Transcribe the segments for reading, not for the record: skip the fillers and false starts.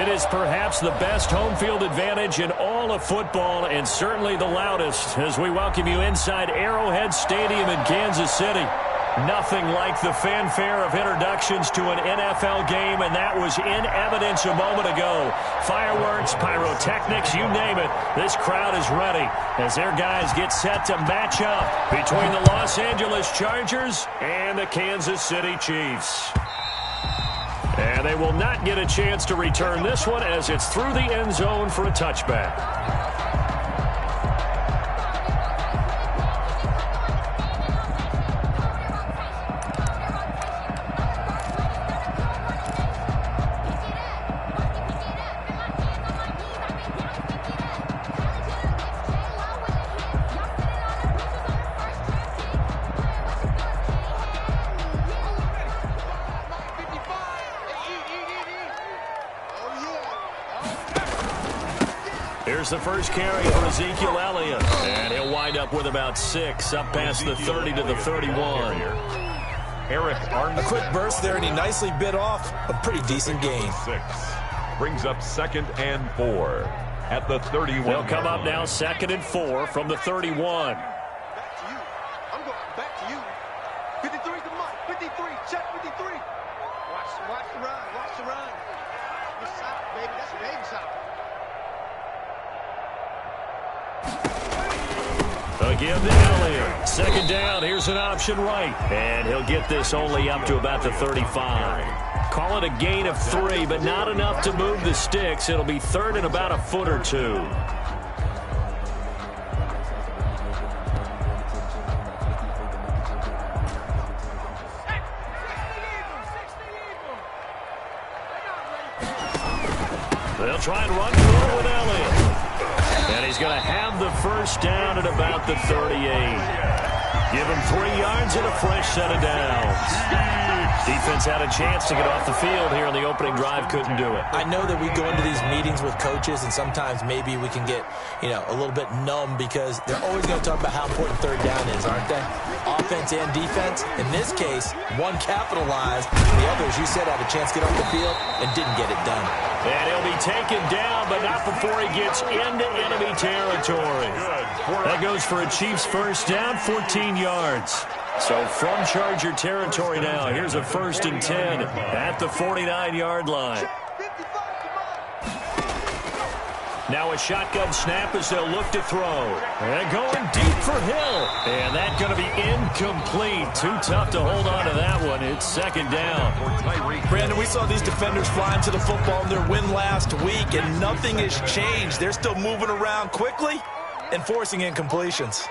It is perhaps the best home field advantage in all of football, and certainly the loudest, as we welcome you inside Arrowhead Stadium in Kansas City. Nothing like the fanfare of introductions to an NFL game, and that was in evidence a moment ago. Fireworks, pyrotechnics, you name it. This crowd is ready as their guys get set to match up between the Los Angeles Chargers and the Kansas City Chiefs. And they will not get a chance to return this one as it's through the end zone for a touchback. Here's the first carry for Ezekiel Elliott, and he'll wind up with about 6, up past the 30 to the 31. Eric Armstead. A quick burst there, and he nicely bit off a pretty decent gain. 6 brings up 2nd and 4 at the 31. They'll come up now 2nd and 4 from the 31. Back to you. I'm going back to you. 53 to Mike. 53. Check 53. Watch the run. Watch the run. It's solid, baby. That's a baby solid. Again to Elliott. 2nd down. Here's an option right. And he'll get this only up to about the 35. Call it a gain of 3, but not enough to move the sticks. It'll be 3rd and about a foot or 2. They'll try and run through it with Elliott. And he's going to have the first down at about the 38. Give him 3 yards and a fresh set of downs. Defense had a chance to get off the field here on the opening drive, couldn't do it. I know that we go into these meetings with coaches, and sometimes maybe we can get, a little bit numb because they're always going to talk about how important 3rd down is, aren't they? Offense and defense. In this case, one capitalized. The other, as you said, had a chance to get off the field and didn't get it done. And he'll be taken down, but not before he gets into enemy territory. That goes for a Chiefs first down, 14 yards. So from Charger territory now, here's a 1st and 10 at the 49-yard line. Now a shotgun snap as they'll look to throw. And going deep for Hill. And that's going to be incomplete. Too tough to hold on to that one. It's 2nd down. Brandon, we saw these defenders flying to the football in their win last week, and nothing has changed. They're still moving around quickly and forcing incompletions.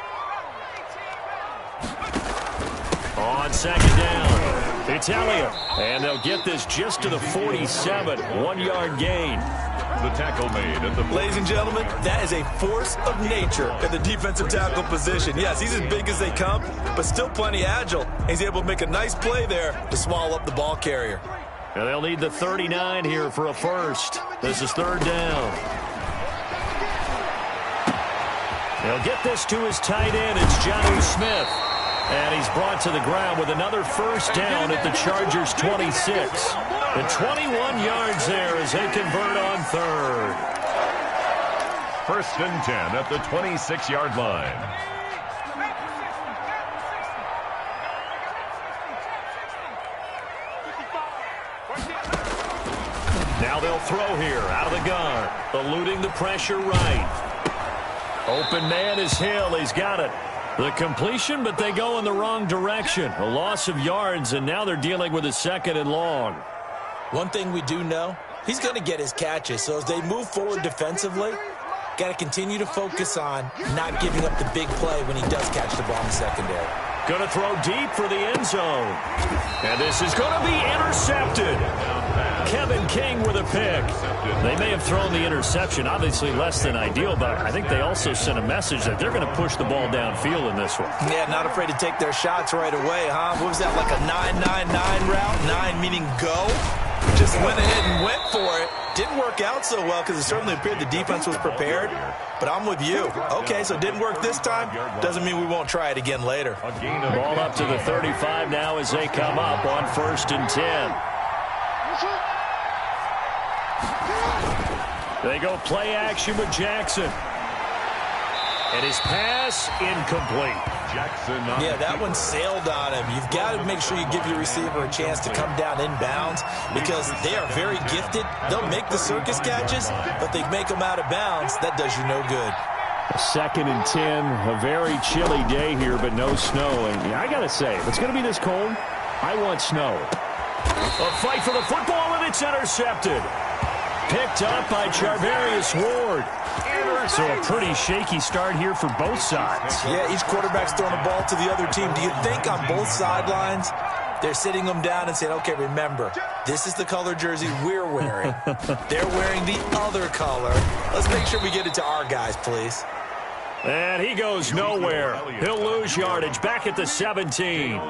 On 2nd down, it's Elliott. And they'll get this just to the 47. 1-yard gain. The tackle made at the... Ladies and gentlemen, that is a force of nature at the defensive tackle position. Yes, he's as big as they come, but still plenty agile. He's able to make a nice play there to swallow up the ball carrier. And they'll need the 39 here for a first. This is 3rd down. They'll get this to his tight end. It's Jonnu Smith. And he's brought to the ground with another first down at the Chargers' 26. And 21 yards there as they convert on 3rd. 1st and 10 at the 26-yard line. Now they'll throw here out of the gun. Eluding the pressure right. Open man is Hill. He's got it. The completion, but they go in the wrong direction. A loss of yards, and now they're dealing with a 2nd and long. One thing we do know, he's going to get his catches. So as they move forward defensively, got to continue to focus on not giving up the big play when he does catch the ball in the secondary. Going to throw deep for the end zone. And this is going to be intercepted. Kevin King with a pick. They may have thrown the interception, obviously less than ideal, but I think they also sent a message that they're going to push the ball downfield in this one. Yeah, not afraid to take their shots right away, huh? What was that, like a 9-9-9 route? 9 meaning go? Just went ahead and went for it. Didn't work out so well because it certainly appeared the defense was prepared. But I'm with you. Okay, so it didn't work this time. Doesn't mean we won't try it again later. Ball up to the 35 now as they come up on 1st and 10. They go play action with Jackson. And his pass incomplete. Jackson. Yeah, that one sailed on him. You've got to make sure you give your receiver a chance to come down inbounds because they are very gifted. They'll make the circus catches, but they make them out of bounds. That does you no good. 2nd and 10, a very chilly day here, but no snow. And I got to say, if it's going to be this cold, I want snow. A fight for the football, and it's intercepted. Picked up by Charvarius Ward. So a pretty shaky start here for both sides. Yeah, each quarterback's throwing a ball to the other team. Do you think on both sidelines they're sitting them down and saying, okay, remember, this is the color jersey we're wearing. They're wearing the other color. Let's make sure we get it to our guys, please. And he goes nowhere. He'll lose yardage back at the 17.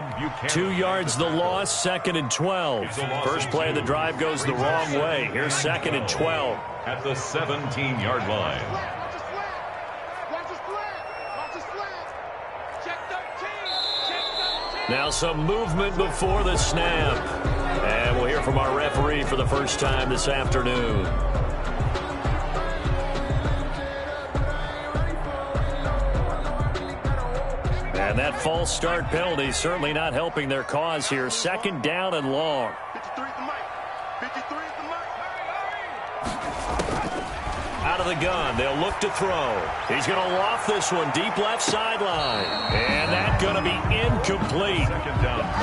2 yards the loss, 2nd and 12. First play of the drive goes the wrong way. Here's 2nd and 12. At the 17-yard line. Now some movement before the snap. And we'll hear from our referee for the first time this afternoon. And that false start penalty certainly not helping their cause here. 2nd down and long. 53 is the mic. 53 is the mic. Out of the gun, they'll look to throw. He's going to loft this one deep left sideline. And that's going to be incomplete.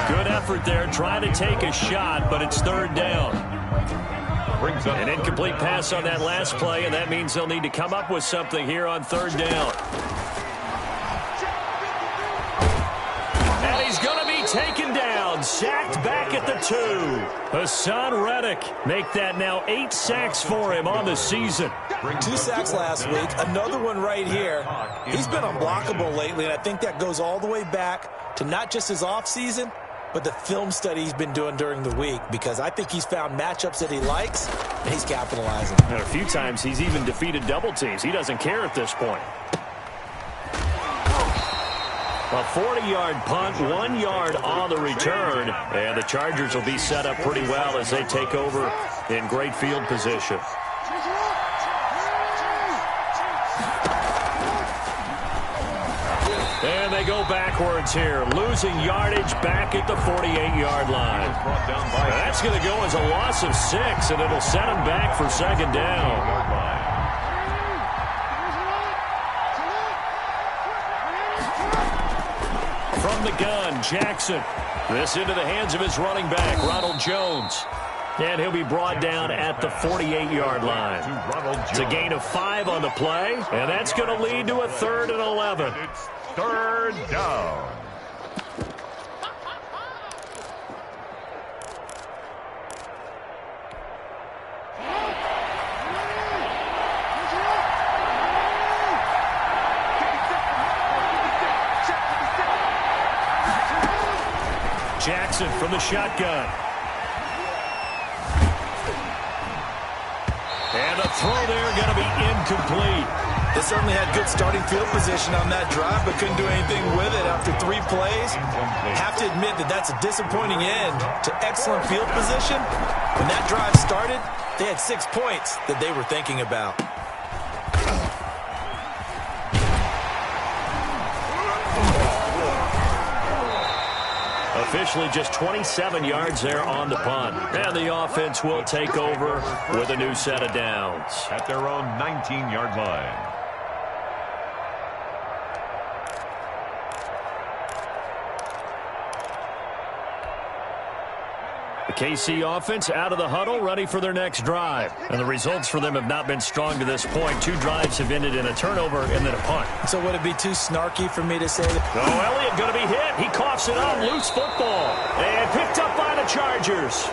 Good effort there, trying to take a shot, but it's 3rd down. An incomplete pass on that last play, and that means they'll need to come up with something here on 3rd down. And he's going to be taken down, sacked back at the 2. Hassan Reddick make that now 8 sacks for him on the season. 2 sacks last week, another one right here. He's been unblockable lately, and I think that goes all the way back to not just his offseason, but the film study he's been doing during the week, because I think he's found matchups that he likes, and he's capitalizing. And a few times he's even defeated double teams. He doesn't care at this point. A 40-yard punt, 1 yard on the return, and the Chargers will be set up pretty well as they take over in great field position. And they go backwards here, losing yardage back at the 48-yard line. That's going to go as a loss of 6, and it'll set them back for 2nd down. From the gun, Jackson. This into the hands of his running back, Ronald Jones. And he'll be brought down at the 48-yard line. It's a gain of 5 on the play, and that's going to lead to a 3rd and 11. It's 3rd down. Jackson from the shotgun. And a throw there going to be incomplete. They certainly had good starting field position on that drive, but couldn't do anything with it after 3 plays. Have to admit that that's a disappointing end to excellent field position. When that drive started, they had 6 points that they were thinking about. Officially just 27 yards there on the punt. And the offense will take over with a new set of downs. At their own 19-yard line. The KC offense out of the huddle, ready for their next drive. And the results for them have not been strong to this point. 2 drives have ended in a turnover and then a punt. So would it be too snarky for me to say that? Oh, Elliott going to be hit. He coughs it up. Loose football. And picked up by the Chargers.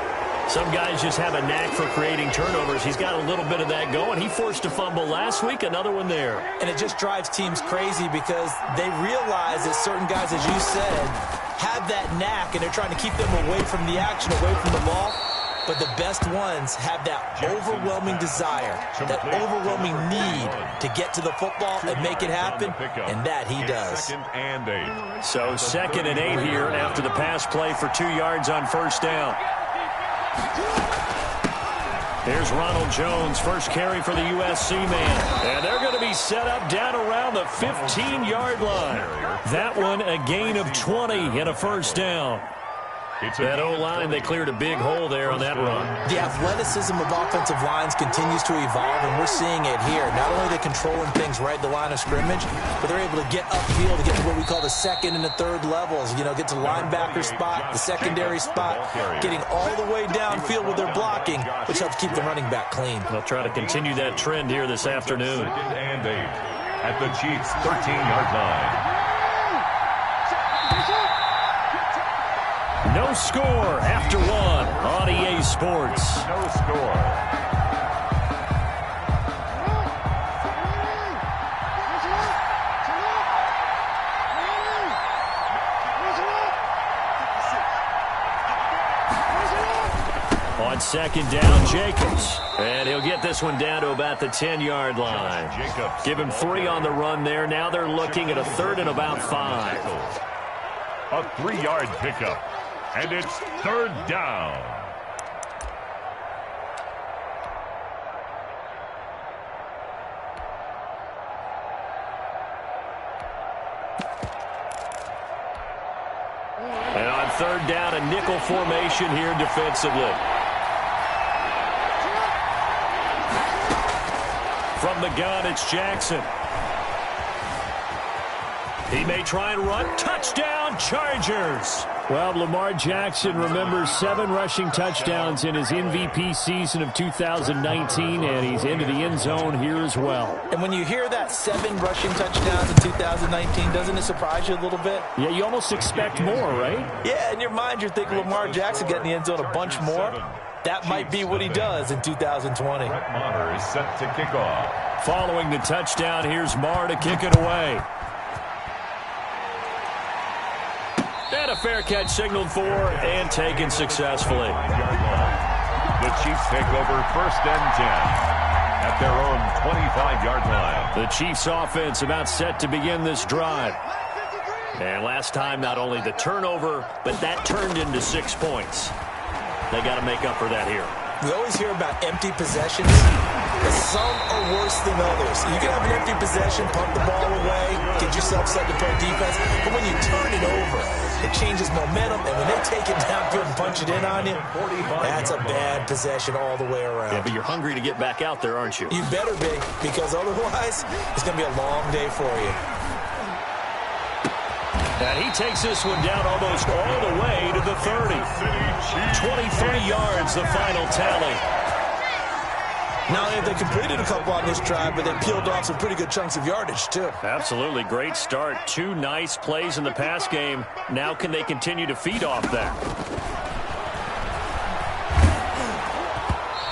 Some guys just have a knack for creating turnovers. He's got a little bit of that going. He forced a fumble last week, another one there. And it just drives teams crazy because they realize that certain guys, as you said, have that knack, and they're trying to keep them away from the action, away from the ball. But the best ones have that overwhelming desire, that overwhelming need to get to the football and make it happen, and that he does. So 2nd and 8 here after the pass play for 2 yards on 1st down. Here's Ronald Jones, first carry for the USC man. And they're going to be set up down around the 15-yard line. That one a gain of 20 and a first down. That O-line, they cleared a big hole there on that run. The athleticism of offensive lines continues to evolve, and we're seeing it here. Not only are they controlling things right at the line of scrimmage, but they're able to get upfield to get to what we call the second and the third levels. You know, get to the linebacker spot, the secondary spot, getting all the way downfield with their blocking, which helps keep the running back clean. They'll try to continue that trend here this afternoon. 2nd and 8 at the Chiefs' 13-yard line. No score after one on EA Sports. No score. On 2nd down, Jacobs. And he'll get this one down to about the 10-yard line. Give him 3 on the run there. Now they're looking at a 3rd and about 5. A 3-yard pickup. And it's 3rd down. And on 3rd down, a nickel formation here defensively. From the gun, it's Jackson. He may try and run. Touchdown, Chargers. Well, Lamar Jackson remembers 7 rushing touchdowns in his MVP season of 2019, and he's into the end zone here as well. And when you hear that 7 rushing touchdowns in 2019, doesn't it surprise you a little bit? Yeah, you almost expect more, right? Yeah, in your mind, you're thinking Lamar Jackson getting the end zone a bunch more. That might be what he does in 2020. Brett Maher is set to kick off. Following the touchdown, here's Maher to kick it away. And a fair catch signaled for and taken successfully. The Chiefs take over 1st and 10 at their own 25-yard line. The Chiefs offense about set to begin this drive. And last time, not only the turnover, but that turned into 6 points. They got to make up for that here. We always hear about empty possessions, but some are worse than others. You can have an empty possession, pump the ball away, get yourself set to play defense, but when you turn it over, it changes momentum, and when they take it downfield and punch it in on you, that's a bad possession all the way around. Yeah, but you're hungry to get back out there, aren't you? You better be, because otherwise, it's going to be a long day for you. And he takes this one down almost all the way to the 30. 23 yards, the final tally. Not only have they completed a couple on this drive, but they peeled off some pretty good chunks of yardage, too. Absolutely. Great start. 2 nice plays in the pass game. Now can they continue to feed off that?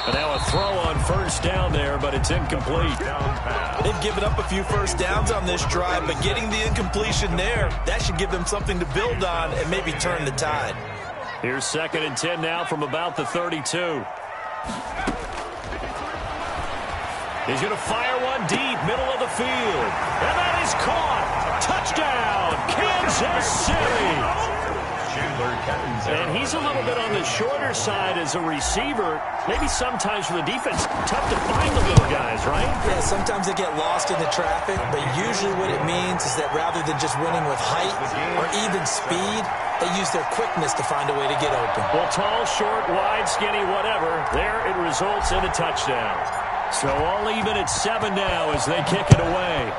And now a throw on 1st down there, but it's incomplete. They've given up a few first downs on this drive, but getting the incompletion there, that should give them something to build on and maybe turn the tide. Here's 2nd and 10 now from about the 32. He's going to fire one deep, middle of the field. And that is caught. Touchdown, Kansas City. And he's a little bit on the shorter side as a receiver. Maybe sometimes for the defense, tough to find the little guys, right? Yeah, sometimes they get lost in the traffic, but usually what it means is that rather than just winning with height or even speed, they use their quickness to find a way to get open. Well, tall, short, wide, skinny, whatever, there it results in a touchdown. So all even at 7 now as they kick it away.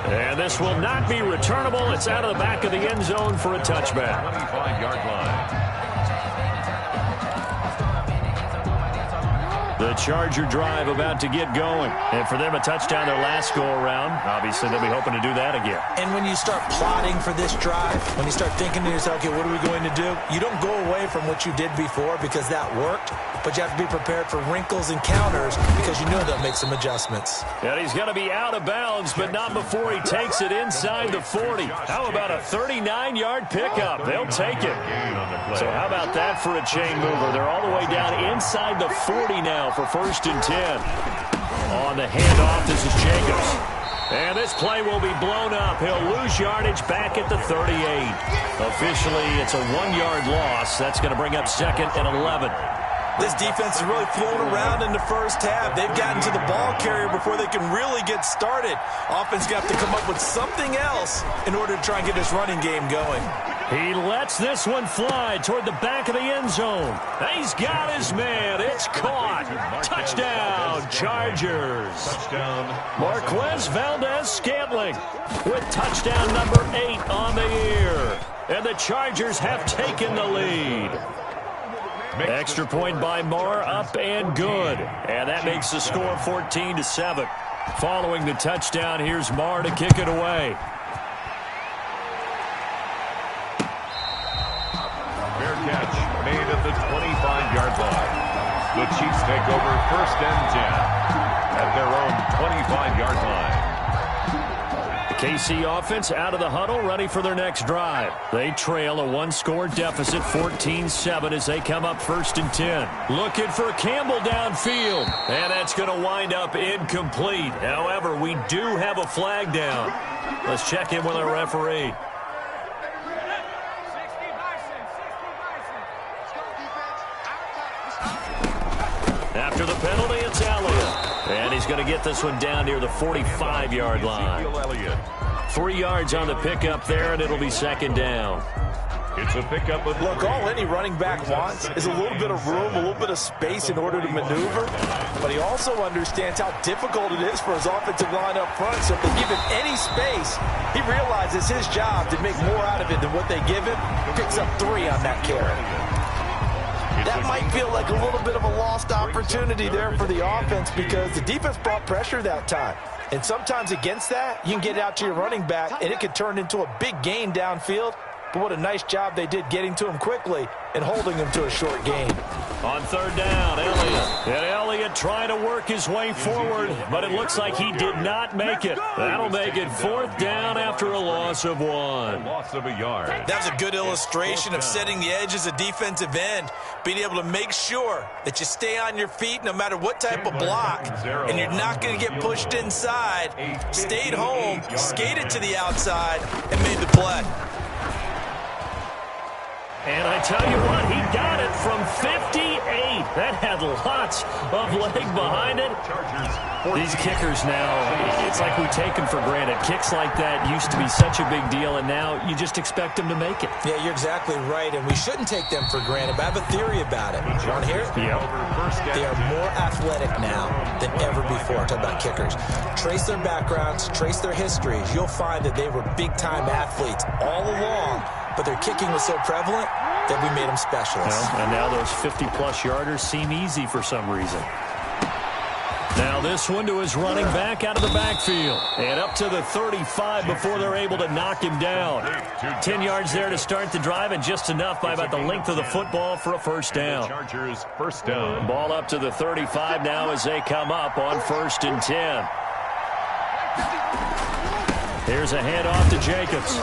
And this will not be returnable. It's out of the back of the end zone for a touchback. 25-yard line. The Charger drive about to get going. And for them, a touchdown their last go-around. Obviously, they'll be hoping to do that again. And when you start plotting for this drive, when you start thinking to yourself, okay, what are we going to do? You don't go away from what you did before because that worked, but you have to be prepared for wrinkles and counters because you know they'll make some adjustments. And he's going to be out of bounds, but not before he takes it inside the 40. How about a 39-yard pickup? They'll take it. So how about that for a chain mover? They're all the way down inside the 40 now for 1st and 10. On the handoff, this is Jacobs. And this play will be blown up. He'll lose yardage back at the 38. Officially, it's a 1-yard loss. That's going to bring up 2nd and 11. This defense is really flown around in the first half. They've gotten to the ball carrier before they can really get started. Offense got to come up with something else in order to try and get this running game going. He lets this one fly toward the back of the end zone. He's got his man. It's caught. Touchdown, Chargers. Touchdown. Marquez Valdez-Scantling with touchdown number 8 on the year. And the Chargers have taken the lead. Extra point by Marr, up and good. And that makes the score 14-7. Following the touchdown, here's Marr to kick it away. Fair catch made at the 25-yard line. The Chiefs take over 1st and 10 at their own 25-yard line. The KC offense out of the huddle, ready for their next drive. They trail a 1-score deficit, 14-7, as they come up 1st and 10. Looking for Campbell downfield, and that's going to wind up incomplete. However, we do have a flag down. Let's check in with our referee. After the penalty, it's Elliott. And he's going to get this one down near the 45-yard line. 3 yards on the pickup there, and it'll be 2nd down. It's a pickup. Look, all any running back wants is a little bit of room, a little bit of space in order to maneuver. But he also understands how difficult it is for his offensive line up front. So if they give him any space, he realizes his job to make more out of it than what they give him. Picks up 3 on that carry. That might feel like a little bit of a lost opportunity there for the offense because the defense brought pressure that time. And sometimes against that, you can get it out to your running back, and it could turn into a big gain downfield. But what a nice job they did getting to him quickly and holding him to a short gain. On 3rd down, Elliott. And Elliott trying to work his way forward, but it looks like he did not make it. That'll make it 4th down after a loss of 1. Loss of a yard. That's a good illustration of setting the edge as a defensive end, being able to make sure that you stay on your feet no matter what type of block, and you're not going to get pushed inside. Stayed home, skated to the outside, and made the play. And I tell you what, he got it from 58. That had lots of leg behind it. These kickers now, it's like we take them for granted. Kicks like that used to be such a big deal, and now you just expect them to make it. Yeah, you're exactly right, and we shouldn't take them for granted. But I have a theory about it. You want to hear it? Yep. They are more athletic now than ever before. I'm talking about kickers. Trace their backgrounds, trace their histories. You'll find that they were big-time athletes all along, but their kicking was so prevalent that we made them specialists. Well, and now those 50-plus yarders seem easy for some reason. Now this one to his running back out of the backfield. And up to the 35 before they're able to knock him down. 10 yards there to start the drive, and just enough by about the length of the football for a 1st down. Chargers 1st down. Ball up to the 35 now as they come up on 1st and 10. Here's a handoff to Jacobs.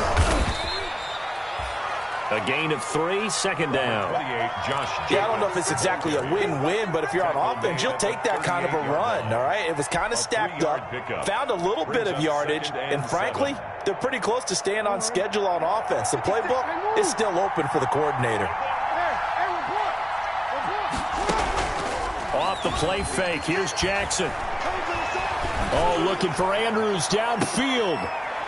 A gain of 3, 2nd down. Yeah, I don't know if it's exactly a win-win, but if you're on offense, you'll take that kind of a run, all right? It was kind of stacked up, found a little bit of yardage, and frankly, they're pretty close to staying on schedule on offense. The playbook is still open for the coordinator. Off the play fake, here's Jackson. Oh, looking for Andrews downfield.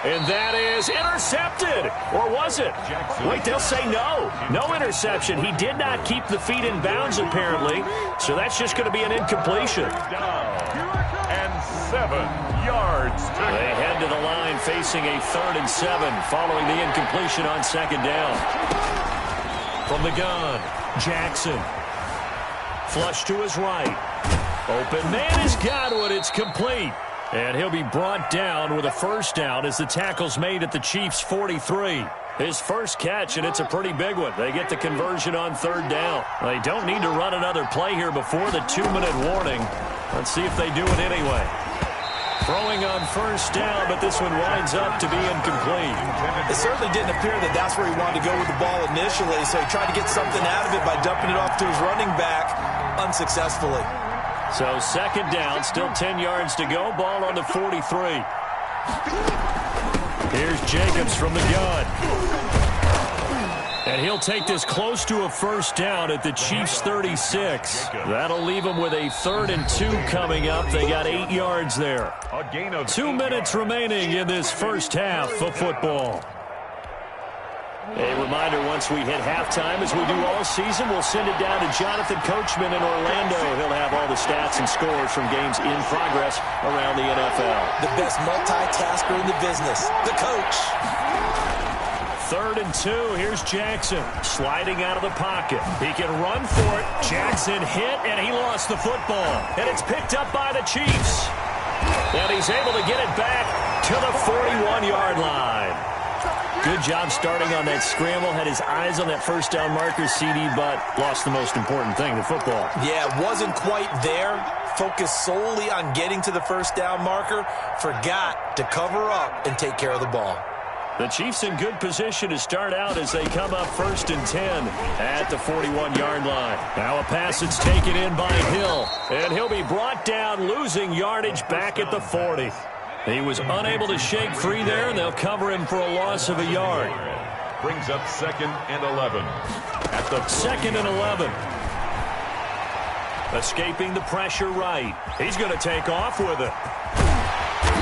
And that is intercepted. Or was it? Wait, they'll say no. No interception. He did not keep the feet in bounds, apparently. So that's just going to be an incompletion. And 7 yards. They head to the line facing a 3rd and 7 following the incompletion on 2nd down. From the gun, Jackson. Flush to his right. Open man has got it. It's complete. And he'll be brought down with a 1st down as the tackle's made at the Chiefs' 43. His first catch, and it's a pretty big one. They get the conversion on 3rd down. They don't need to run another play here before the 2-minute warning. Let's see if they do it anyway. Throwing on 1st down, but this one winds up to be incomplete. It certainly didn't appear that that's where he wanted to go with the ball initially, so he tried to get something out of it by dumping it off to his running back unsuccessfully. So 2nd down, still 10 yards to go. Ball on the 43. Here's Jacobs from the gun. And he'll take this close to a first down at the Chiefs' 36. That'll leave them with a 3rd and 2 coming up. They got 8 yards there. 2 minutes remaining in this first half of football. A reminder, once we hit halftime, as we do all season, we'll send it down to Jonathan Coachman in Orlando. He'll have all the stats and scores from games in progress around the NFL. The best multitasker in the business, the coach. 3rd and 2. Here's Jackson sliding out of the pocket. He can run for it. Jackson hit, and he lost the football. And it's picked up by the Chiefs. And he's able to get it back to the 41-yard line. Good job starting on that scramble. Had his eyes on that first down marker, CD, but lost the most important thing, the football. Yeah, wasn't quite there. Focused solely on getting to the first down marker. Forgot to cover up and take care of the ball. The Chiefs in good position to start out as they come up 1st and 10 at the 41-yard line. Now a pass that's taken in by Hill, and he'll be brought down, losing yardage back at the 40. He was unable to shake free there, and they'll cover him for a loss of a yard. Brings up 2nd and 11. At the 2nd and 11. Escaping the pressure right. He's going to take off with it.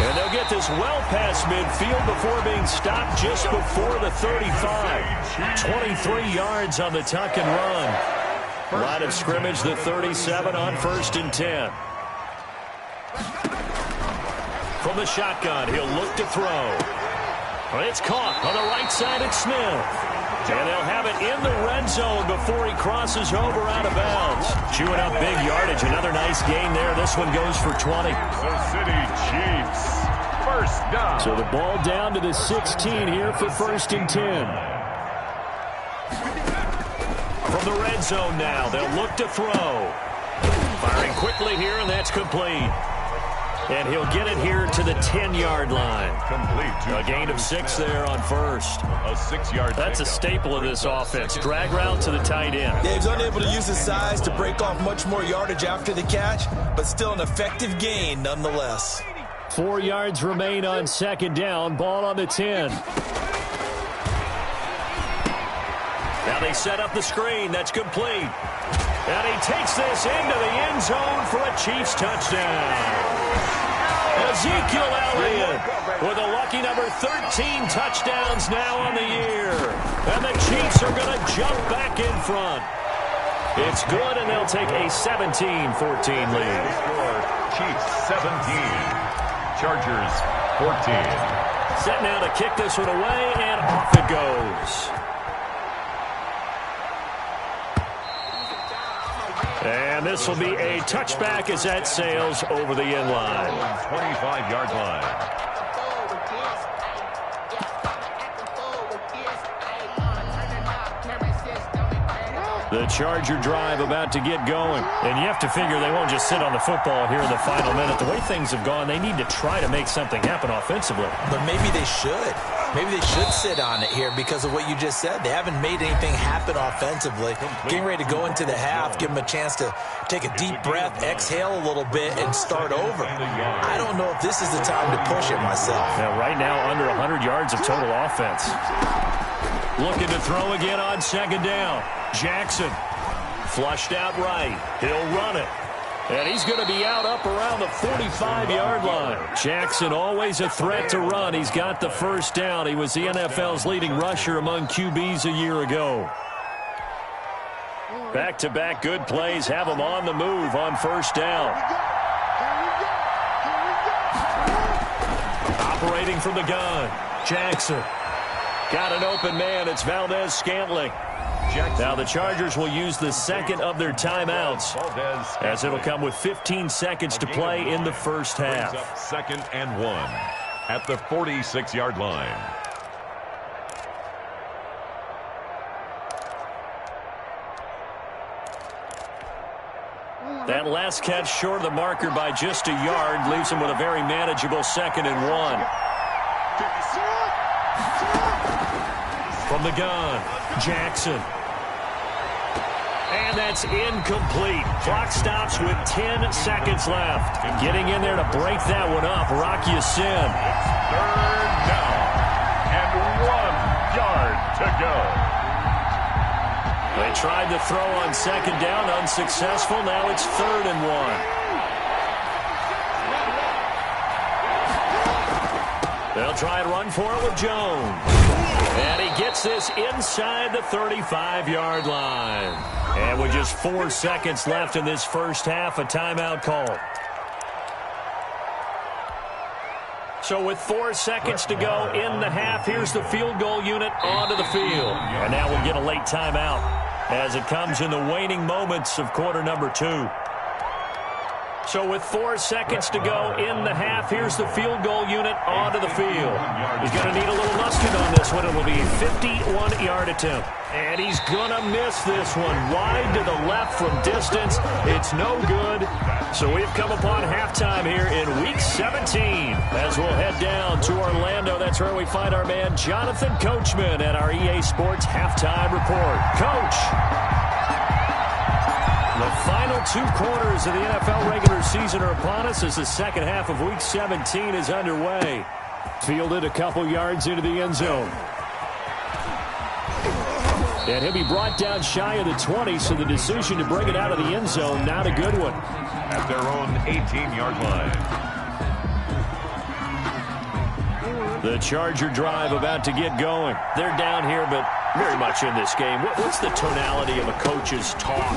And they'll get this well past midfield before being stopped just before the 35. 23 yards on the tuck and run. Line of scrimmage, the 37 on 1st and 10. From the shotgun, he'll look to throw. It's caught on the right side at Smith. And they'll have it in the red zone before he crosses over out of bounds. Chewing up big yardage. Another nice gain there. This one goes for 20. The City Chiefs. First down. So the ball down to the 16 here for 1st and 10. From the red zone now, they'll look to throw. Firing quickly here, and that's complete. And he'll get it here to the 10-yard line. Complete. A gain of 6 there on 1st. A 6-yard. That's a staple of this offense. Drag route to the tight end. Dave's unable to use his size to break off much more yardage after the catch, but still an effective gain nonetheless. 4 yards remain on 2nd down. Ball on the 10. Now they set up the screen. That's complete. And he takes this into the end zone for a Chiefs touchdown. Ezekiel Elliott with a lucky number 13 touchdowns now on the year. And the Chiefs are going to jump back in front. It's good, and they'll take a 17-14 lead. Chiefs 17. Chargers 14. Set now to kick this one away, and off it goes. And this will be a touchback as that sails over the end line. 25-yard line. The Charger drive about to get going. And you have to figure they won't just sit on the football here in the final minute. The way things have gone, they need to try to make something happen offensively. But maybe they should. Maybe they should sit on it here because of what you just said. They haven't made anything happen offensively. Getting ready to go into the half, give them a chance to take a deep breath, exhale a little bit, and start over. I don't know if this is the time to push it myself. Now, right now, under 100 yards of total offense. Looking to throw again on 2nd down. Jackson flushed out right. He'll run it. And he's going to be out up around the 45-yard line. Jackson always a threat to run. He's got the first down. He was the NFL's leading rusher among QBs a year ago. Back-to-back good plays have him on the move on 1st down. Operating from the gun. Jackson. Got an open man. It's Valdez-Scantling. Now the Chargers will use the second of their timeouts, as it'll come with 15 seconds to play in the first half. 2nd and 1 at the 46-yard line. That last catch short of the marker by just a yard leaves him with a very manageable 2nd and 1. From the gun, Jackson. And that's incomplete. Clock stops with 10 seconds left. Getting in there to break that one up, Rock Ya-Sin. It's third down and 1 yard to go. They tried to throw on second down, unsuccessful. Now it's 3rd and 1. They'll try and run for it with Jones. And he gets this inside the 35-yard line. And with just 4 seconds left in this first half, a timeout call. So with 4 seconds to go in the half, here's the field goal unit onto the field. And now we'll get a late timeout as it comes in the waning moments of quarter number 2. So with 4 seconds to go in the half, here's the field goal unit onto the field. He's going to need a little mustard on this one. It will be a 51-yard attempt. And he's going to miss this one. Wide to the left from distance. It's no good. So we've come upon halftime here in Week 17 as we'll head down to Orlando. That's where we find our man Jonathan Coachman at our EA Sports Halftime Report. Coach. The final 2 quarters of the NFL regular season are upon us as the second half of Week 17 is underway. Fielded a couple yards into the end zone. And he'll be brought down shy of the 20, so the decision to bring it out of the end zone, not a good one. At their own 18-yard line. The Charger drive about to get going. They're down here, but very much in this game. What's the tonality of a coach's talk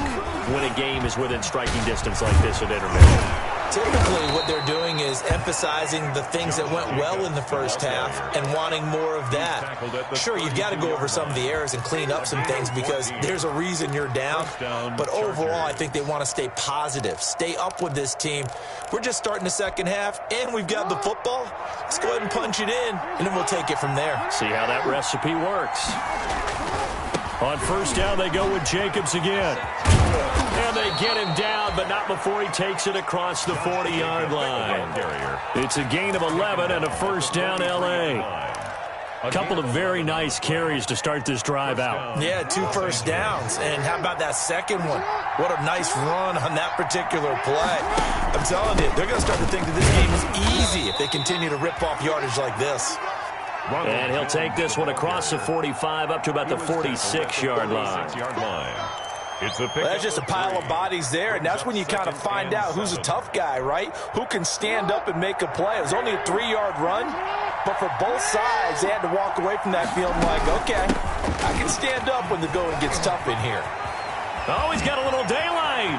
when a game is within striking distance like this at intermission? Typically, what they're doing is emphasizing the things that went well in the first half and wanting more of that. Sure, you've got to go over some of the errors and clean up some things because there's a reason you're down. But overall, I think they want to stay positive, stay up with this team. We're just starting the second half, and we've got the football. Let's go ahead and punch it in, and then we'll take it from there. See how that recipe works. On first down, they go with Jacobs again. And they get him down, but not before he takes it across the 40-yard line. It's a gain of 11 and a first down, L.A. A couple of very nice carries to start this drive out. Yeah, 2 first downs. And how about that second one? What a nice run on that particular play. I'm telling you, they're going to start to think that this game is easy if they continue to rip off yardage like this. And he'll take this one across the 45 up to about the 46-yard line. Well, that's just a pile of bodies there, and that's when you kind of find out who's a tough guy, right? Who can stand up and make a play. It was only a 3-yard run, but for both sides, they had to walk away from that feeling like, okay, I can stand up when the going gets tough in here. Oh, he's got a little daylight.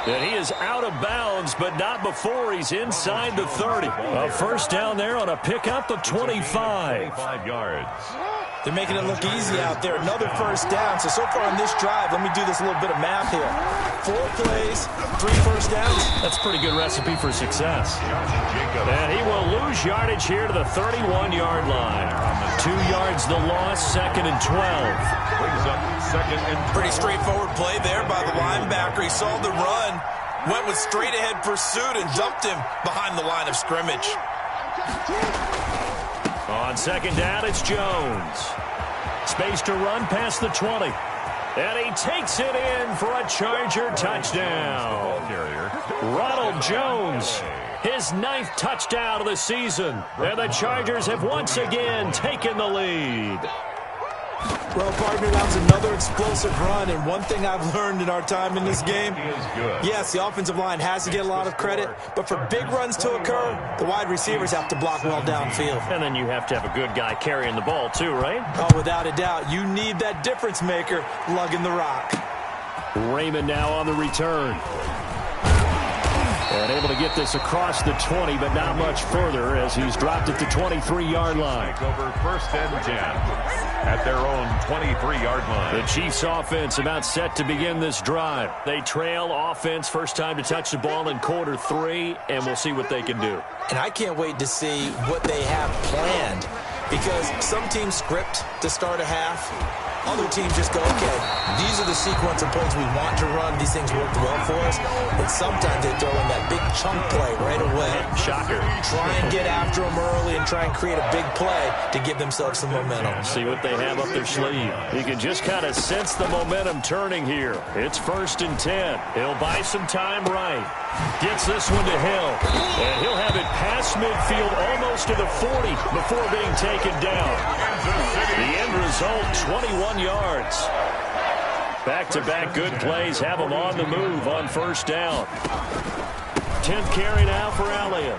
And he is out of bounds, but not before he's inside the 30. A first down there on a pickup of 25. 5 yards. They're making it look easy out there. Another first down. So far on this drive, let me do this little bit of math here. 4 plays, 3 first downs. That's a pretty good recipe for success. And he will lose yardage here to the 31-yard line. 2 yards the loss, 2nd and 12. Brings up 2nd and 12. Pretty straightforward play there by the linebacker. He saw the run, went with straight-ahead pursuit, and dumped him behind the line of scrimmage. On second down, it's Jones. Space to run past the 20. And he takes it in for a Charger touchdown. Ronald Jones, his 9th touchdown of the season. And the Chargers have once again taken the lead. Well, partner, that was another explosive run, and one thing I've learned in our time in this game, yes, the offensive line has to get a lot of credit, but for big runs to occur, the wide receivers have to block well downfield. And then you have to have a good guy carrying the ball too, right? Oh, without a doubt. You need that difference maker lugging the rock. Raymond now on the return. And able to get this across the 20, but not much further as he's dropped at the 23-yard line. Over 1st and 10 at their own 23-yard line. The Chiefs offense about set to begin this drive. They trail offense, first time to touch the ball in quarter 3, and we'll see what they can do. And I can't wait to see what they have planned, because some teams script to start a half, Other teams just go, okay, these are the sequence of plays we want to run. These things worked well for us. And sometimes they throw in that big chunk play right away. Shocker. Try and get after them early and try and create a big play to give themselves some momentum. See what they have up their sleeve. You can just kind of sense the momentum turning here. It's 1st and 10. He'll buy some time right. Gets this one to Hill. And he'll have it past midfield almost to the 40 before being taken down. The end result, 21 yards. Back-to-back good plays have him on the move on 1st down. 10th carry now for Elliott.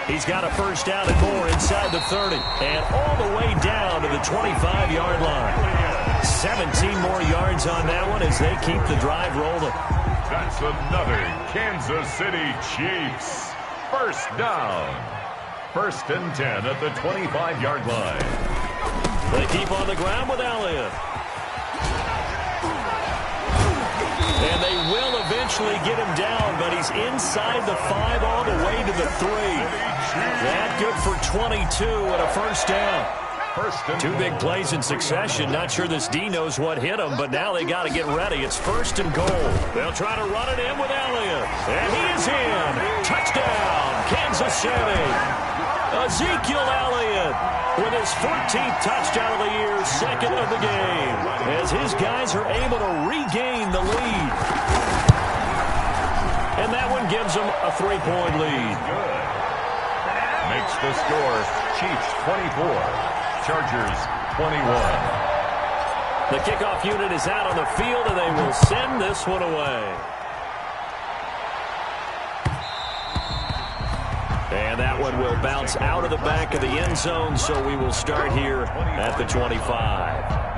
He's got a 1st down and more inside the 30. And all the way down to the 25-yard line. 17 more yards on that one as they keep the drive rolling. That's another Kansas City Chiefs 1st down. 1st and 10 at the 25-yard line. They keep on the ground with Elliott. And they will eventually get him down, but he's inside the 5 all the way to the 3. That good for 22 and a 1st down. 2 big plays in succession. Not sure this D knows what hit him, but now they got to get ready. It's 1st and goal. They'll try to run it in with Elliott. And he is in. Touchdown, Kansas City. Ezekiel Elliott with his 14th touchdown of the year, 2nd of the game, as his guys are able to regain the lead. And that one gives them a 3-point lead. Good. Makes the score Chiefs 24, Chargers 21. The kickoff unit is out on the field, and they will send this one away. And that one will bounce out of the back of the end zone, so we will start here at the 25.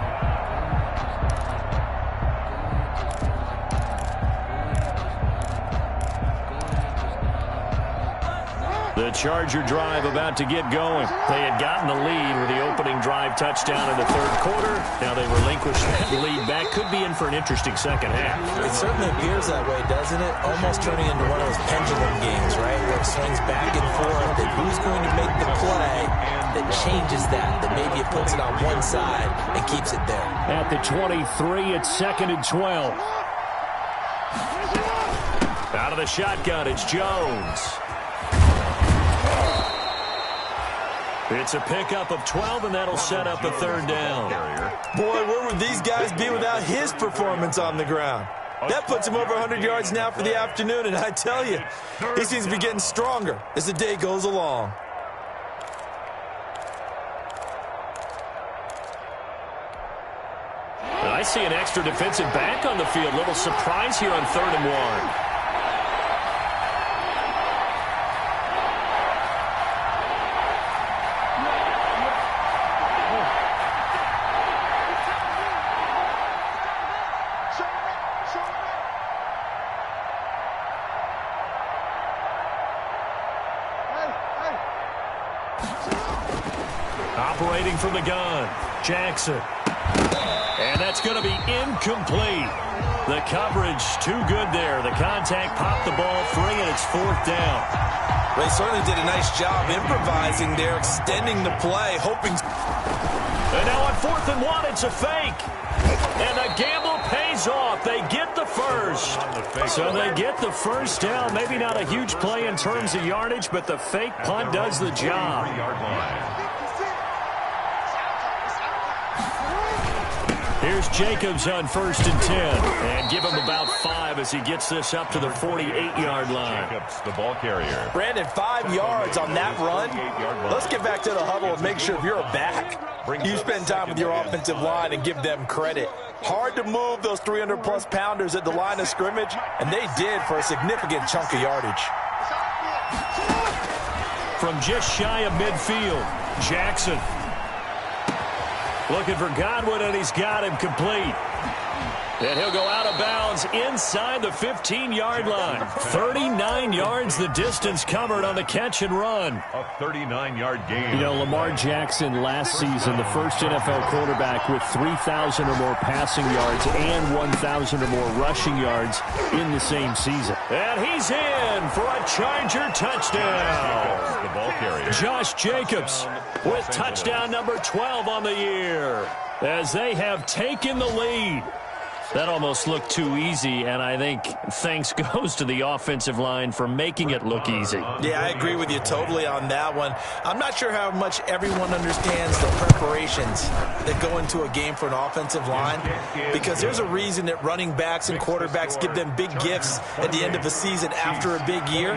The Charger drive about to get going. They had gotten the lead with the opening drive touchdown in the 3rd quarter. Now they relinquish that lead back. Could be in for an interesting second half. It certainly appears that way, doesn't it? Almost turning into one of those pendulum games, right, where it swings back and forth. And who's going to make the play that changes that maybe it puts it on one side and keeps it there? At the 23, it's 2nd and 12. Out of the shotgun, it's Jones. It's a pickup of 12, and that'll set up a 3rd down. Boy, where would these guys be without his performance on the ground? That puts him over 100 yards now for the afternoon, and I tell you, he seems to be getting stronger as the day goes along. I see an extra defensive back on the field. Little surprise here on 3rd and 1. Operating from the gun, Jackson. And that's going to be incomplete. The coverage too good there. The contact popped the ball free, and it's 4th down. They certainly did a nice job improvising there, extending the play, hoping. And now on 4th and 1, it's a fake. And the gamble pays off. They get the first. So they get the 1st down. Maybe not a huge play in terms of yardage, but the fake punt does the job. Here's Jacobs on 1st and 10. And give him about 5 as he gets this up to the 48-yard line. Jacobs, the ball carrier. Brandon, 5 yards on that run. Let's get back to the huddle and make sure if you're a back, you spend time with your offensive line and give them credit. Hard to move those 300-plus pounders at the line of scrimmage, and they did for a significant chunk of yardage. From just shy of midfield, Jackson. Looking for Godwin, and he's got him complete. And he'll go out of bounds inside the 15-yard line. 39 yards the distance covered on the catch and run. A 39-yard gain. You know, Lamar Jackson last season, the first NFL quarterback with 3,000 or more passing yards and 1,000 or more rushing yards in the same season. And he's in for a Charger touchdown. The ball carrier. Josh Jacobs with touchdown number 12 on the year as they have taken the lead. That almost looked too easy, and I think thanks goes to the offensive line for making it look easy. Yeah, I agree with you totally on that one. I'm not sure how much everyone understands the preparations that go into a game for an offensive line, because there's a reason that running backs and quarterbacks give them big gifts at the end of the season after a big year.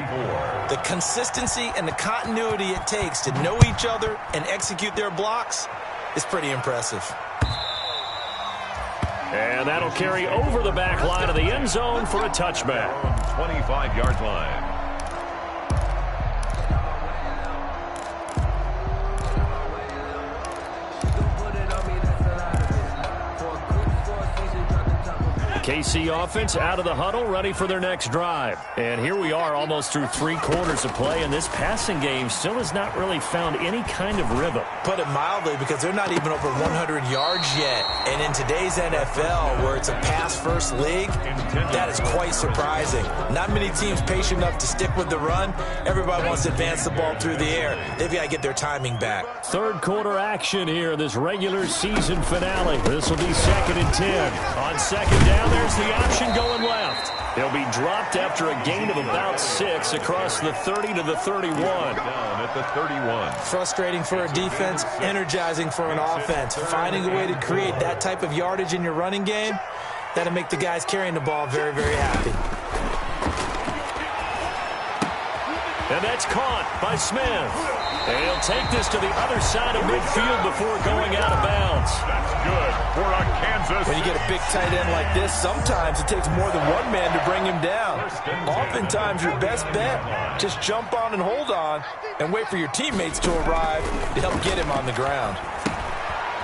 The consistency and the continuity it takes to know each other and execute their blocks is pretty impressive. And that'll carry over the back line of the end zone for a touchback. 25-yard line. KC offense out of the huddle, ready for their next drive. And here we are almost through 3 quarters of play, and this passing game still has not really found any kind of rhythm. Put it mildly, because they're not even over 100 yards yet. And in today's NFL, where it's a pass-first league, that is quite surprising. Not many teams patient enough to stick with the run. Everybody wants to advance the ball through the air. They've got to get their timing back. Third quarter action here, this regular season finale. This will be 2nd and 10. On second down, there's the option going left. He'll be dropped after a gain of about 6 across the 30 to the 31. Down at the 31. Frustrating for a defense, energizing for an offense. Finding a way to create that type of yardage in your running game, that'll make the guys carrying the ball very, very happy. And that's caught by Smith. And he'll take this to the other side of midfield before going out of bounds. That's good for a Kansas. When you get a big tight end like this, sometimes it takes more than one man to bring him down. Oftentimes, your best bet, just jump on and hold on and wait for your teammates to arrive to help get him on the ground.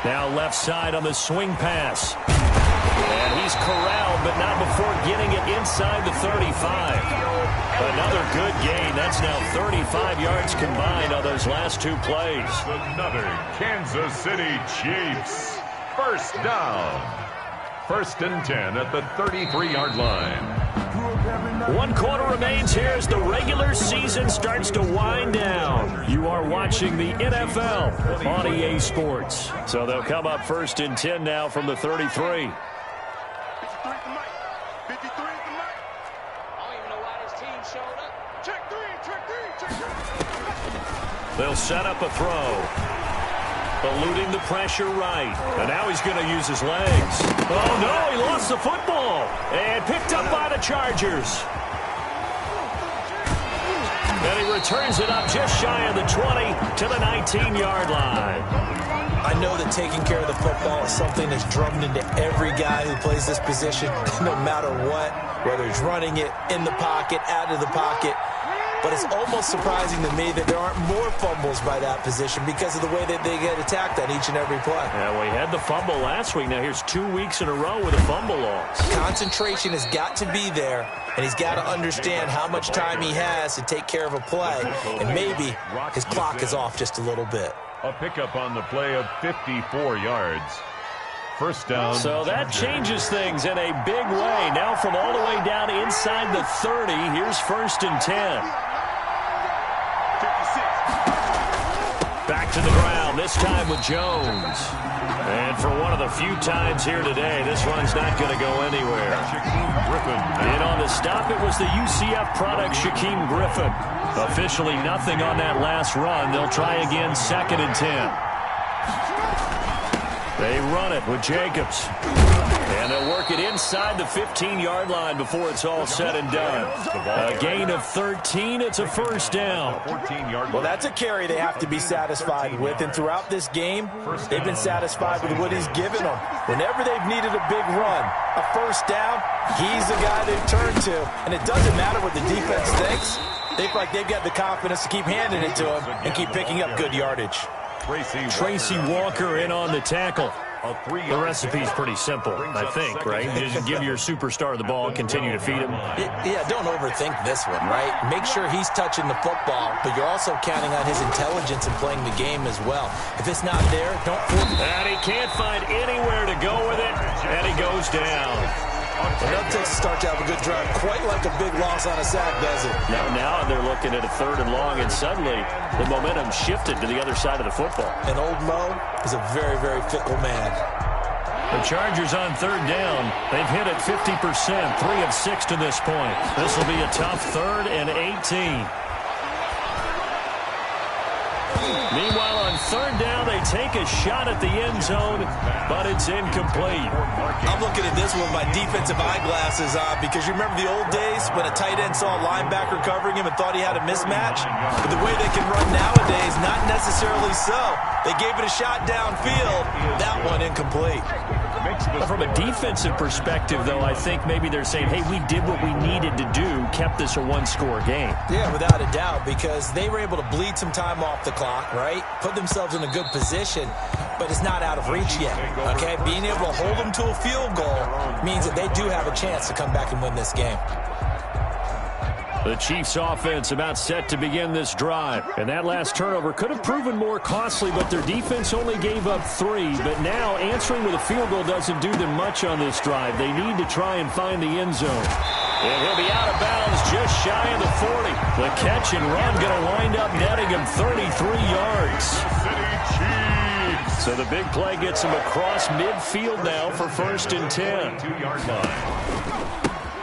Now left side on the swing pass. And he's corralled, but not before getting it inside the 35. Another good gain. That's now 35 yards combined on those last 2 plays. Another Kansas City Chiefs. First down. 1st and 10 at the 33-yard line. 1 quarter remains here as the regular season starts to wind down. You are watching the NFL on EA Sports. So they'll come up 1st and 10 now from the 33. They'll set up a throw. Eluding the pressure right. And now he's going to use his legs. Oh, no, he lost the football. And picked up by the Chargers. And he returns it up just shy of the 20 to the 19-yard line. I know that taking care of the football is something that's drummed into every guy who plays this position, no matter what, whether he's running it, in the pocket, out of the pocket. But it's almost surprising to me that there aren't more fumbles by that position because of the way that they get attacked on each and every play. Yeah, we had the fumble last week. Now here's 2 weeks in a row with a fumble loss. Concentration has got to be there, and he's got to understand how much time he has to take care of a play. And maybe his clock is off just a little bit. A pickup on the play of 54 yards. First down. So that changes things in a big way. Now from all the way down inside the 30, here's 1st and 10. Back to the ground, this time with Jones. And for one of the few times here today, this one's not going to go anywhere. And on the stop, it was the UCF product, Shaquem Griffin. Officially nothing on that last run. They'll try again 2nd and 10. They run it with Jacobs. And they'll work it inside the 15-yard line before it's all said and done. A gain of 13. It's a 1st down. Well, that's a carry they have to be satisfied with. And throughout this game, they've been satisfied with what he's given them. Whenever they've needed a big run, a 1st down, he's the guy they've turned to. And it doesn't matter what the defense thinks. They feel like they've got the confidence to keep handing it to him and keep picking up good yardage. Tracy Walker in on the tackle. The recipe's pretty simple, I think, right? You just give your superstar the ball and continue to feed him. Yeah, don't overthink this one, right? Make sure he's touching the football, but you're also counting on his intelligence in playing the game as well. If it's not there, don't force it. And he can't find anywhere to go with it, and he goes down. It doesn't take a start to have a good drive, quite like a big loss on a sack, does it? Now they're looking at a 3rd and long, and suddenly the momentum shifted to the other side of the football. And old Mo is a very, very fickle man. The Chargers on 3rd down. They've hit it 50%, 3 of 6 to this point. This will be a tough 3rd and 18. Meanwhile, on 3rd down, they take a shot at the end zone, but it's incomplete. I'm looking at this with my defensive eyeglasses on because you remember the old days when a tight end saw a linebacker covering him and thought he had a mismatch? But the way they can run nowadays, not necessarily so. They gave it a shot downfield. That one incomplete. From a defensive perspective, though, I think maybe they're saying, hey, we did what we needed to do, kept this a one-score game. Yeah, without a doubt, because they were able to bleed some time off the clock, right? Put themselves in a good position, but it's not out of reach yet, okay? Being able to hold them to a field goal means that they do have a chance to come back and win this game. The Chiefs' offense about set to begin this drive. And that last turnover could have proven more costly, but their defense only gave up 3. But now answering with a field goal doesn't do them much on this drive. They need to try and find the end zone. And he'll be out of bounds just shy of the 40. The catch and run going to wind up netting him 33 yards. So the big play gets him across midfield now for 1st and 10. 2-yard line.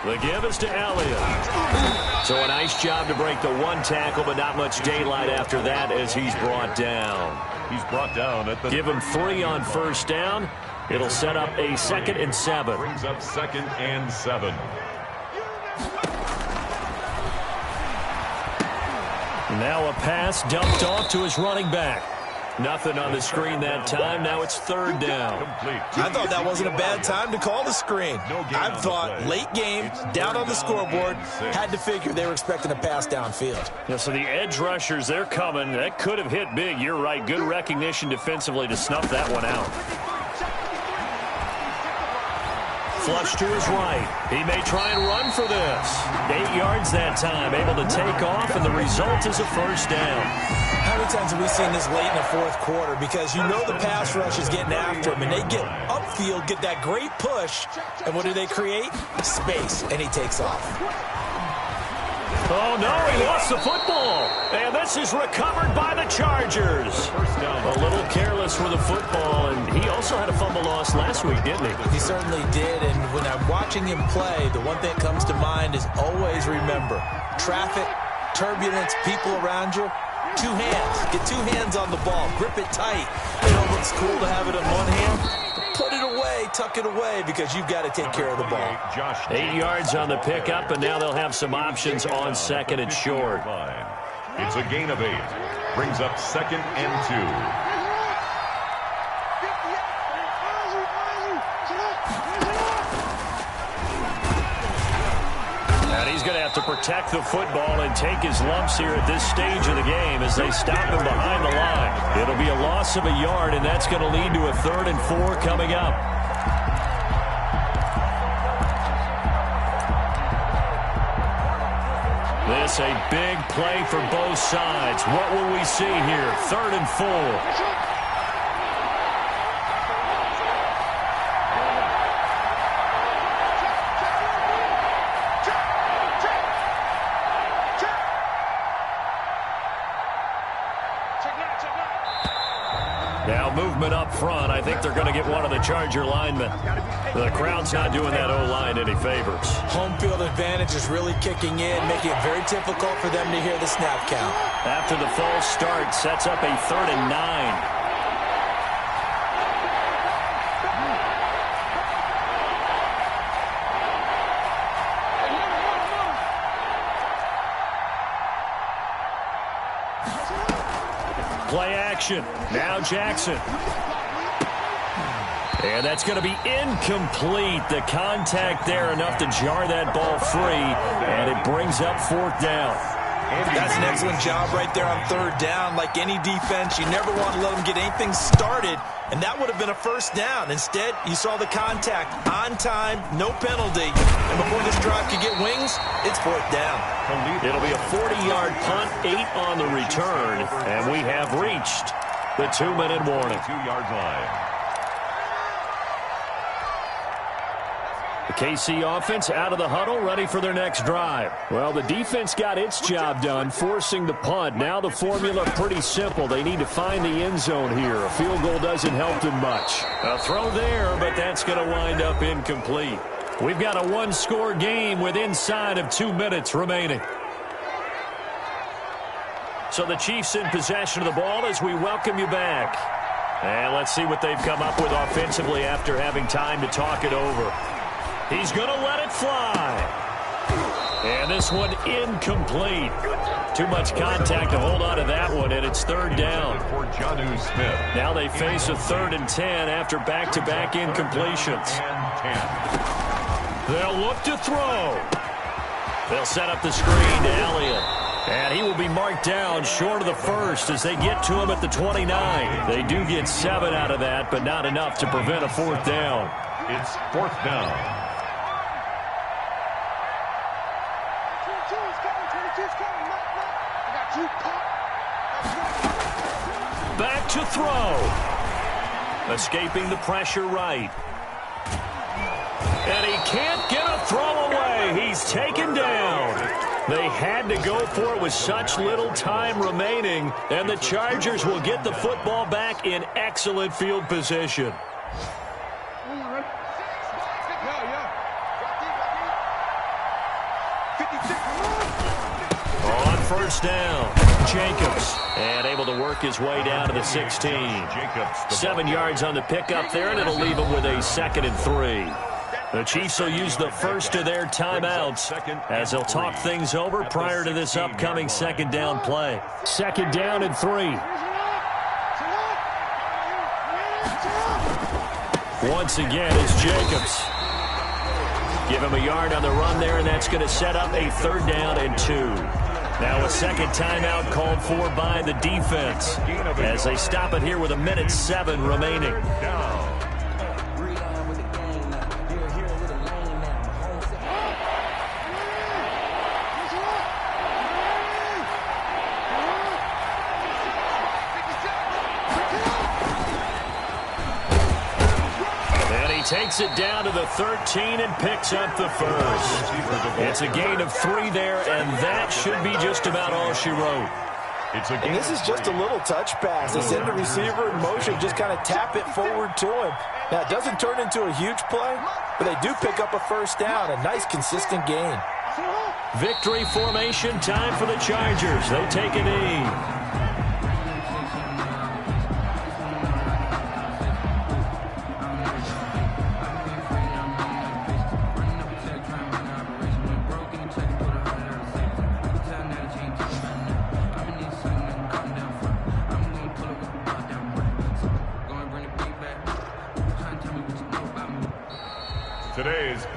The give is to Elliott. So a nice job to break the 1 tackle, but not much daylight after that as he's brought down. He's brought down at the... Give him 3 on 1st down. It'll set up a 2nd and 7. Brings up 2nd and 7. Now a pass dumped off to his running back. Nothing on the screen that time. Now it's 3rd down. I thought that wasn't a bad time to call the screen. I thought late game, down on the scoreboard, had to figure they were expecting a pass downfield. Yeah, so the edge rushers, they're coming. That could have hit big. You're right. Good recognition defensively to snuff that one out. Flush to his right. He may try and run for this. 8 yards that time. Able to take off, and the result is a 1st down. How many times have we seen this late in the 4th quarter? Because you know the pass rush is getting after him, and they get upfield, get that great push, and what do they create? Space, and he takes off. Oh, no, he lost the football. And this is recovered by the Chargers. A little careless with the football, and he also had a fumble loss last week, didn't he? He certainly did, and when I'm watching him play, the one thing that comes to mind is always remember, traffic, turbulence, people around you, 2 hands. Get 2 hands on the ball. Grip it tight. You know what's cool to have it in one hand? Put it away, tuck it away, because you've got to take care of the ball. 8 yards on the pickup, and now they'll have some options on 2nd and short. It's a gain of 8. Brings up 2nd and 2. He's going to have to protect the football and take his lumps here at this stage of the game as they stop him behind the line. It'll be a loss of a yard, and that's going to lead to a 3rd and 4 coming up. This a big play for both sides. What will we see here? 3rd and 4. Now movement up front. I think they're going to get one of the Charger linemen. The crowd's not doing that O-line any favors. Home field advantage is really kicking in, making it very difficult for them to hear the snap count. After the false start, sets up a 3rd and 9. Play action. Now Jackson. And that's going to be incomplete. The contact there enough to jar that ball free, and it brings up 4th down. That's an excellent job right there on third down. Like any defense, you never want to let them get anything started, and that would have been a first down. Instead, you saw the contact on time, no penalty, and before this drive could get wings, it's fourth down. It'll be a 40-yard punt, 8 on the return, and we have reached the 2-minute warning. 2-yard line. The KC offense out of the huddle, ready for their next drive. Well, the defense got its job done, forcing the punt. Now the formula pretty simple. They need to find the end zone here. A field goal doesn't help them much. A throw there, but that's going to wind up incomplete. We've got a one-score game with inside of 2 minutes remaining. So the Chiefs in possession of the ball as we welcome you back. And let's see what they've come up with offensively after having time to talk it over. He's going to let it fly. And this one incomplete. Too much contact to hold on to that one, and it's third down. For Jonnu Smith. Now they face a 3rd and 10 after back-to-back incompletions. They'll look to throw. They'll set up the screen to Elliott. And he will be marked down short of the first as they get to him at the 29. They do get 7 out of that, but not enough to prevent a 4th down. It's 4th down. Back to throw. Escaping the pressure right. And he can't get a throw away. He's taken down. They had to go for it with such little time remaining, and the Chargers will get the football back in excellent field position. On first down, Jacobs, and able to work his way down to the 16. 7 yards on the pickup there, and it'll leave him with a 2nd and 3. The Chiefs will use the first of their timeouts as they'll talk things over prior to this upcoming 2nd down play. 2nd down and 3. Once again, it's Jacobs. Give him a yard on the run there, and that's going to set up a 3rd down and 2. Now a 2nd timeout called for by the defense as they stop it here with 1:07 remaining. Takes it down to the 13 and picks up the first. It's a gain of 3 there, and that should be just about all she wrote. And this is just a little touch pass. They send the receiver in motion, just kind of tap it forward to him. Now, it doesn't turn into a huge play, but they do pick up a first down, a nice, consistent gain. Victory formation time for the Chargers. They take a knee.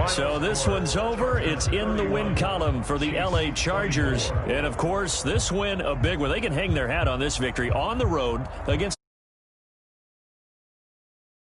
So this one's over. It's in the win column for the LA Chargers. And, of course, this win a big one. They can hang their hat on this victory on the road against